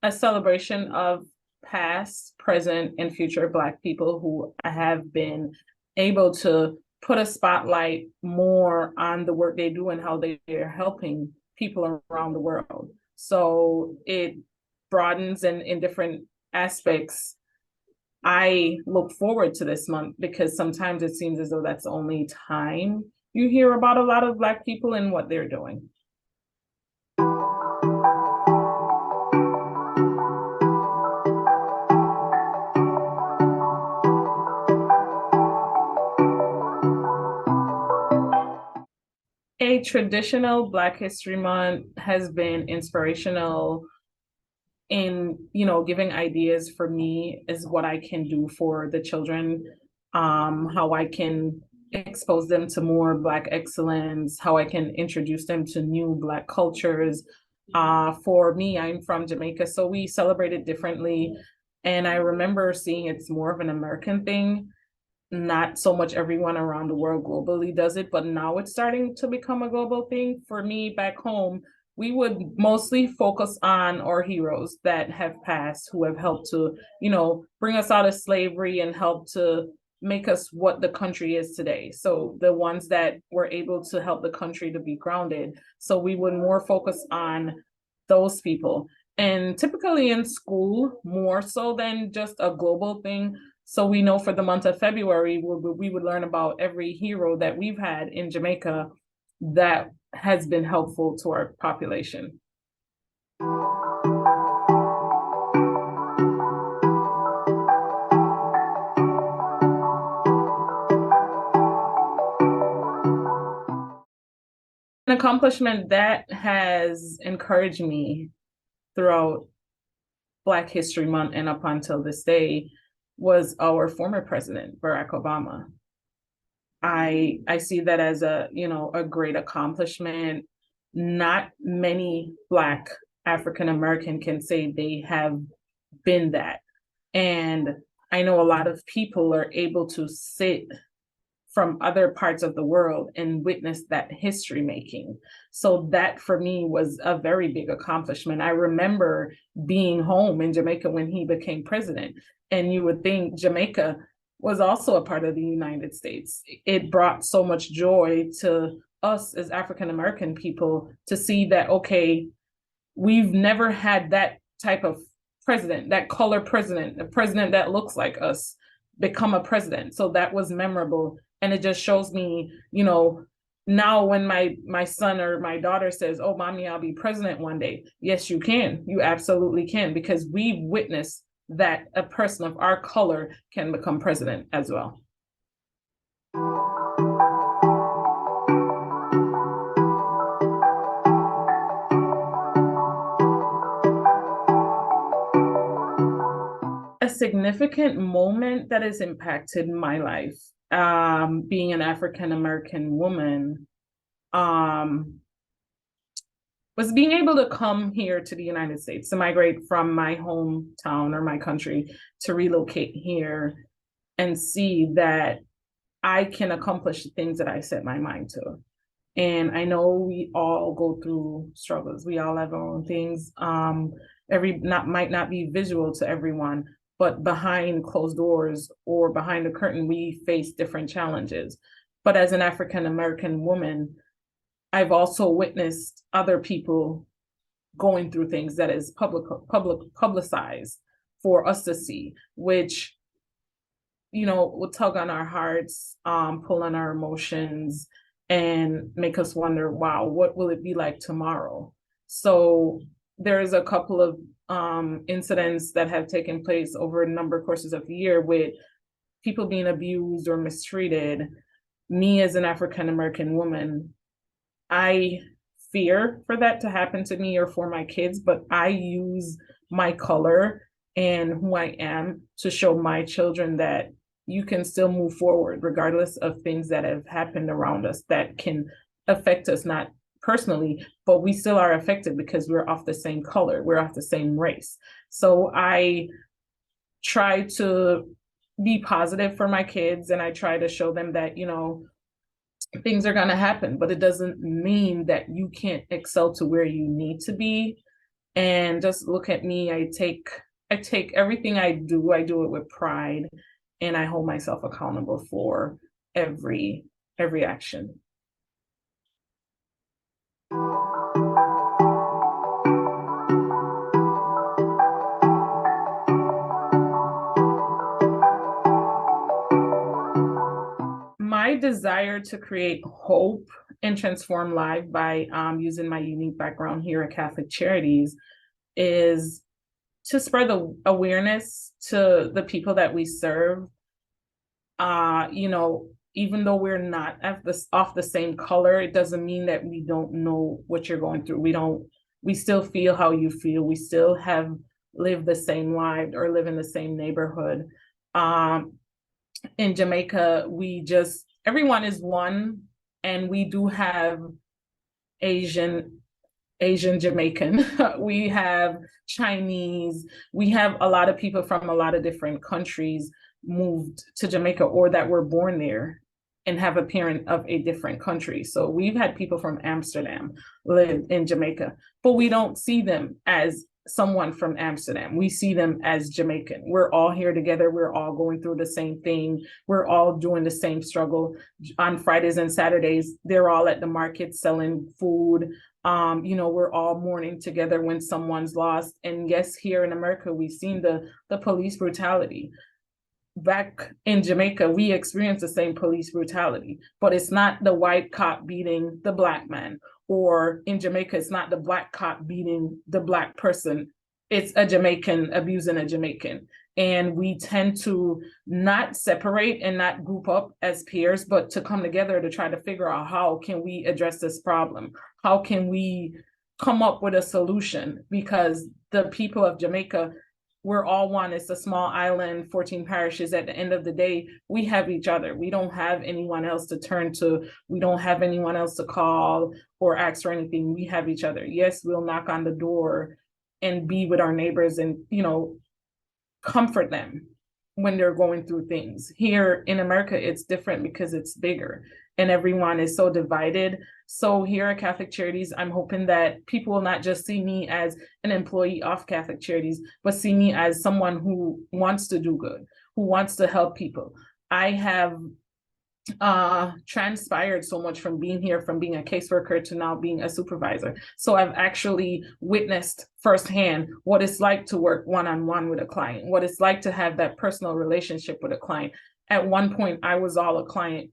a celebration of past, present, and future Black people who have been able to put a spotlight more on the work they do and how they are helping people around the world. So it broadens and in different aspects. I look forward to this month because sometimes it seems as though that's the only time you hear about a lot of Black people and what they're doing. A traditional Black History Month has been inspirational in, giving ideas for me is what I can do for the children, how I can expose them to more Black excellence, how I can introduce them to new Black cultures. For me, I'm from Jamaica, so we celebrate it differently. And I remember seeing it's more of an American thing. Not so much everyone around the world globally does it, but now it's starting to become a global thing. For me, back home, we would mostly focus on our heroes that have passed, who have helped to, bring us out of slavery and help to make us what the country is today. So the ones that were able to help the country to be grounded. So we would more focus on those people. And typically in school, more so than just a global thing. So we know for the month of February, we would learn about every hero that we've had in Jamaica that has been helpful to our population. An accomplishment that has encouraged me throughout Black History Month and up until this day was our former president, Barack Obama. I see that as a great accomplishment. Not many Black African American can say they have been that. And I know a lot of people are able to sit from other parts of the world and witness that history making. So that for me was a very big accomplishment. I remember being home in Jamaica when he became president, and you would think Jamaica was also a part of the United States. It brought so much joy to us as African American people to see that, okay, we've never had that type of president, that color president, a president that looks like us become a president. So that was memorable. And it just shows me, now when my son or my daughter says, oh, mommy, I'll be president one day. Yes, you can. You absolutely can, because we've witnessed that a person of our color can become president as well. A significant moment that has impacted my life, being an African American woman, was being able to come here to the United States, to migrate from my hometown or my country to relocate here and see that I can accomplish the things that I set my mind to. And I know we all go through struggles. We all have our own things. Might not be visual to everyone, but behind closed doors or behind the curtain, we face different challenges. But as an African American woman, I've also witnessed other people going through things that is publicized for us to see, which, will tug on our hearts, pull on our emotions, and make us wonder, wow, what will it be like tomorrow? So there's a couple of incidents that have taken place over a number of courses of the year with people being abused or mistreated. Me as an African American woman, I fear for that to happen to me or for my kids, but I use my color and who I am to show my children that you can still move forward regardless of things that have happened around us that can affect us, not personally, but we still are affected because we're of the same color, we're of the same race. So I try to be positive for my kids, and I try to show them that, things are going to happen, but it doesn't mean that you can't excel to where you need to be. And just look at me. I take everything I do it with pride, and I hold myself accountable for every action. My desire to create hope and transform lives by using my unique background here at Catholic Charities is to spread the awareness to the people that we serve. You know, even though we're not off the same color, it doesn't mean that we don't know what you're going through. We still feel how you feel. We still have lived the same life or live in the same neighborhood. In Jamaica, everyone is one, and we do have Asian Jamaican. We have Chinese. We have a lot of people from a lot of different countries moved to Jamaica or that were born there and have a parent of a different country. So we've had people from Amsterdam live in Jamaica, but we don't see them as someone from Amsterdam. We see them as Jamaican. We're all here together. We're all going through the same thing. We're all doing the same struggle. On Fridays and Saturdays, they're all at the market selling food. You know, we're all mourning together when someone's lost. And yes, here in America, we've seen the police brutality. Back in Jamaica, we experience the same police brutality, but it's not the white cop beating the black man, or in Jamaica, it's not the black cop beating the black person. It's a Jamaican abusing a Jamaican. And we tend to not separate and not group up as peers, but to come together to try to figure out how can we address this problem? How can we come up with a solution? Because the people of Jamaica, we're all one. It's a small island, 14 parishes. At the end of the day, we have each other. We don't have anyone else to turn to. We don't have anyone else to call or ask for anything. We have each other. Yes, we'll knock on the door and be with our neighbors and, you know, comfort them when they're going through things. Here in America, it's different because it's bigger and everyone is so divided. So here at Catholic Charities, I'm hoping that people will not just see me as an employee of Catholic Charities, but see me as someone who wants to do good, who wants to help people. I have transpired so much from being here, from being a caseworker to now being a supervisor. So I've actually witnessed firsthand what it's like to work one-on-one with a client, what it's like to have that personal relationship with a client. At one point, I was all a client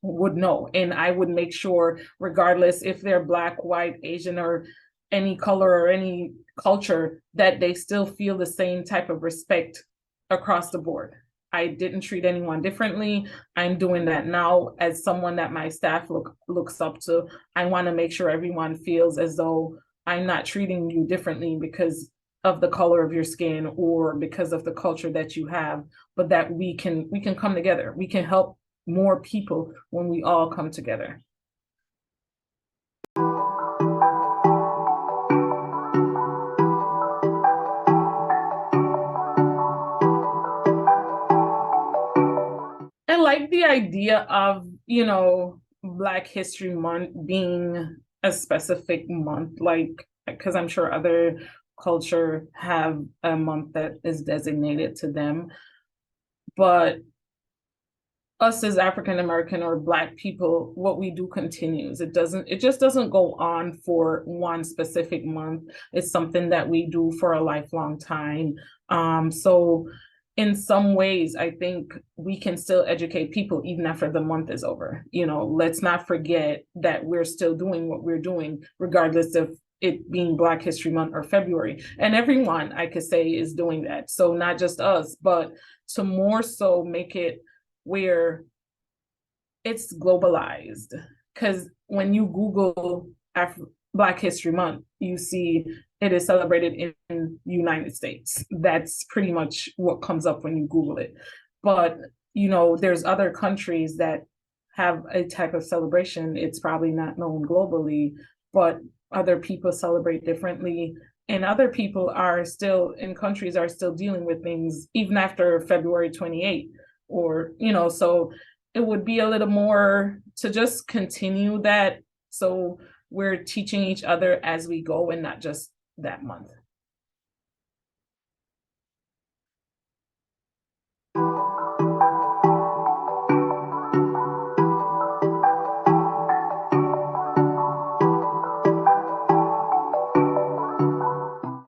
would know, and I would make sure, regardless if they're Black, white, Asian, or any color or any culture, that they still feel the same type of respect across the board. I didn't treat anyone differently. I'm doing that now as someone that my staff looks up to. I want to make sure everyone feels as though I'm not treating you differently because of the color of your skin or because of the culture that you have, but that we can come together. We can help more people when we all come together. I like the idea of, you know, Black History Month being a specific month, like, because I'm sure other culture have a month that is designated to them. But us as African American or Black people, what we do continues. It just doesn't go on for one specific month. It's something that we do for a lifelong time. So in some ways, I think we can still educate people even after the month is over. You know, let's not forget that we're still doing what we're doing, regardless of it being Black History Month or February. And everyone, I could say, is doing that. So not just us, but to more so make it where it's globalized. Because when you Google Black History Month, you see it is celebrated in the United States. That's pretty much what comes up when you Google it. But, you know, there's other countries that have a type of celebration. It's probably not known globally, but other people celebrate differently. And other people are still, in countries, are still dealing with things even after February 28th. Or, you know, so it would be a little more to just continue that. So we're teaching each other as we go and not just that month.